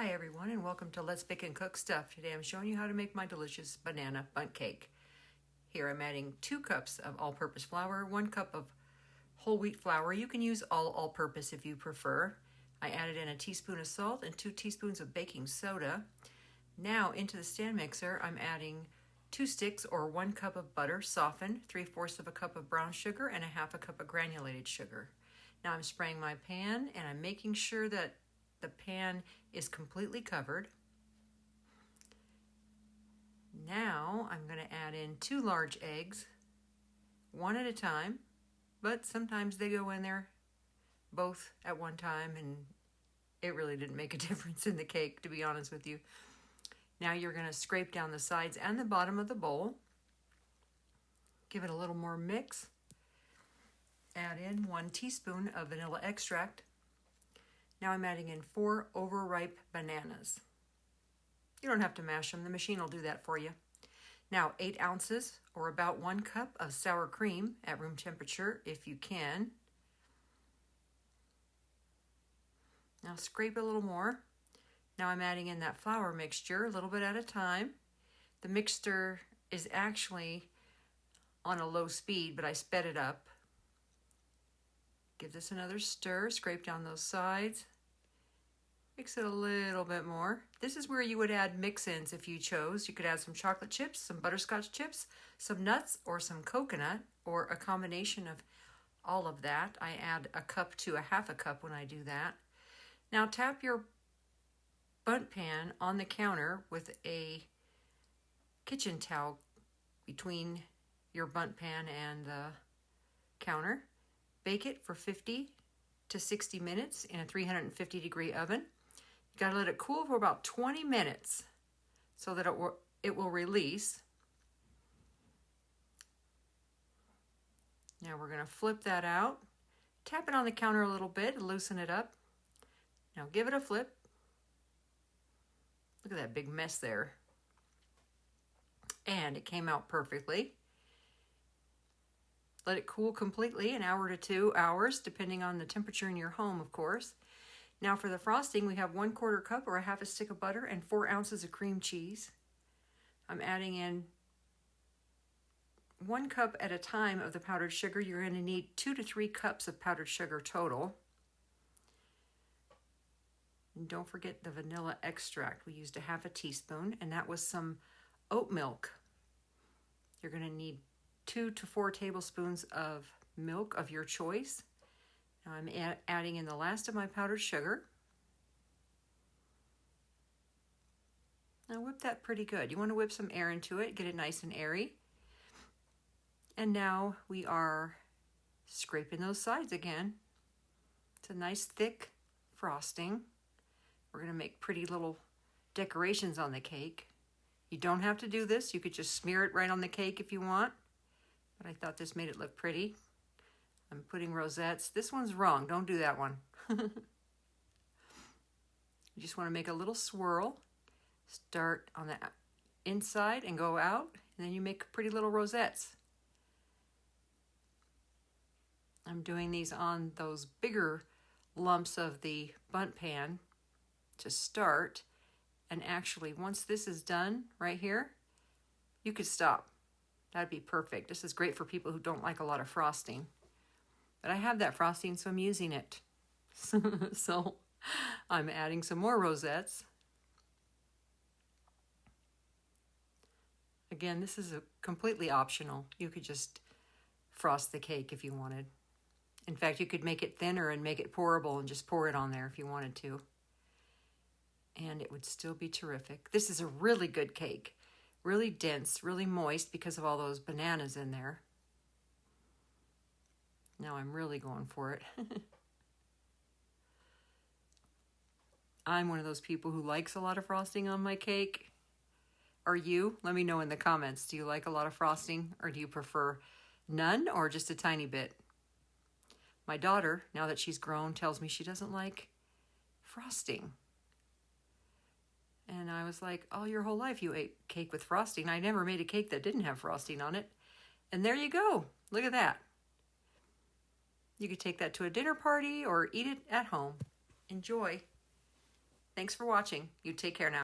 Hi everyone, and welcome to Let's Bake and Cook Stuff. Today I'm showing you how to make my delicious banana bundt cake. Here I'm adding 2 cups of all-purpose flour, 1 cup of whole wheat flour. You can use all-purpose if you prefer. I added in a teaspoon of salt and 2 teaspoons of baking soda. Now into the stand mixer I'm adding 2 sticks or 1 cup of butter softened, 3/4 of a cup of brown sugar, and 1/2 cup of granulated sugar. Now I'm spraying my pan and I'm making sure that the pan is completely covered. Now I'm going to add in 2 large eggs, one at a time, but sometimes they go in there both at one time and it really didn't make a difference in the cake, to be honest with you. Now you're going to scrape down the sides and the bottom of the bowl. Give it a little more mix. Add in 1 teaspoon of vanilla extract. Now I'm adding in 4 overripe bananas. You don't have to mash them, the machine will do that for you. Now 8 ounces or about 1 cup of sour cream at room temperature if you can. Now scrape a little more. Now I'm adding in that flour mixture a little bit at a time. The mixture is actually on a low speed, but I sped it up. Give this another stir, scrape down those sides. Mix it a little bit more. This is where you would add mix-ins if you chose. You could add some chocolate chips, some butterscotch chips, some nuts, or some coconut, or a combination of all of that. I add a cup to 1/2 cup when I do that. Now tap your bundt pan on the counter with a kitchen towel between your bundt pan and the counter. Bake it for 50 to 60 minutes in a 350-degree oven. You got to let it cool for about 20 minutes so that it will release. Now we're going to flip that out. Tap it on the counter a little bit to loosen it up. Now give it a flip. Look at that big mess there. And it came out perfectly. Let it cool completely, 1 hour to 2 hours, depending on the temperature in your home, of course. Now for the frosting, we have 1/4 cup or 1/2 stick of butter and 4 ounces of cream cheese. I'm adding in 1 cup at a time of the powdered sugar. You're going to need 2 to 3 cups of powdered sugar total. And don't forget the vanilla extract. We used 1/2 teaspoon, and that was some oat milk. You're going to need 2 to 4 tablespoons of milk of your choice. Now I'm adding in the last of my powdered sugar. Now whip that pretty good. You want to whip some air into it, get it nice and airy. And now we are scraping those sides again. It's a nice thick frosting. We're going to make pretty little decorations on the cake. You don't have to do this. You could just smear it right on the cake if you want. But I thought this made it look pretty. I'm putting rosettes. This one's wrong. Don't do that one. You just want to make a little swirl. Start on the inside and go out. And then you make pretty little rosettes. I'm doing these on those bigger lumps of the bundt pan to start. And actually, once this is done right here, you could stop. That'd be perfect. This is great for people who don't like a lot of frosting. But I have that frosting, so I'm using it. So I'm adding some more rosettes. Again, this is completely optional. You could just frost the cake if you wanted. In fact, you could make it thinner and make it pourable and just pour it on there if you wanted to. And it would still be terrific. This is a really good cake. Really dense, really moist because of all those bananas in there. Now I'm really going for it. I'm one of those people who likes a lot of frosting on my cake. Are you? Let me know in the comments. Do you like a lot of frosting, or do you prefer none or just a tiny bit? My daughter, now that she's grown, tells me she doesn't like frosting. And I was like, oh, your whole life you ate cake with frosting. I never made a cake that didn't have frosting on it. And there you go. Look at that. You could take that to a dinner party or eat it at home. Enjoy. Thanks for watching. You take care now.